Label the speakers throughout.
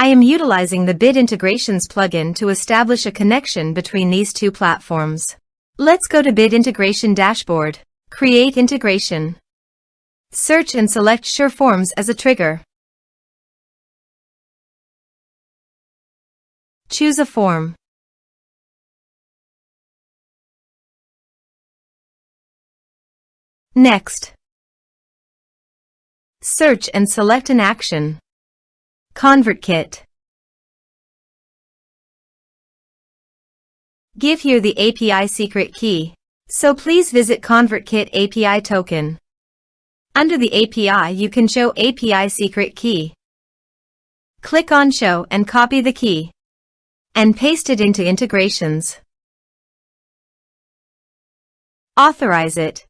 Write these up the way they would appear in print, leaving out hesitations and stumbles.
Speaker 1: I am utilizing the Bid Integrations plugin to establish a connection between these two platforms. Let's go to Bid Integration Dashboard. Create Integration. Search and select SureForms as a trigger. Choose a form. Next, search and select an action. ConvertKit. Give here the API secret key. So please visit ConvertKit API token. Under the API you can show API secret key. Click on Show and copy the key. And paste it into Integrations. Authorize it.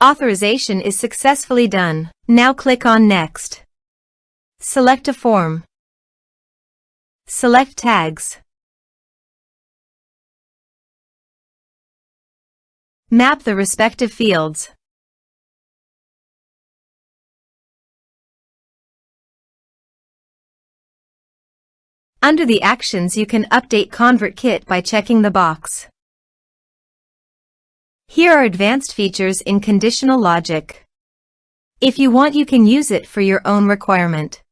Speaker 1: Authorization is successfully done. Now click on Next. Select a form. Select Tags. Map the respective fields. Under the actions you can update ConvertKit by checking the box. Here are advanced features in conditional logic. If you want, you can use it for your own requirement.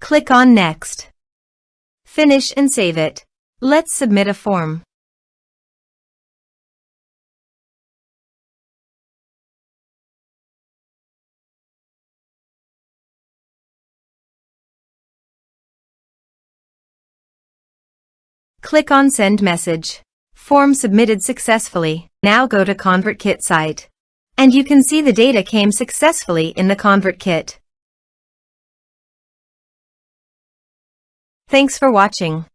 Speaker 1: Click on Next. Finish and save it. Let's submit a form. Click on Send Message. Form submitted successfully. Now go to ConvertKit site. And you can see the data came successfully in the ConvertKit. Thanks for watching.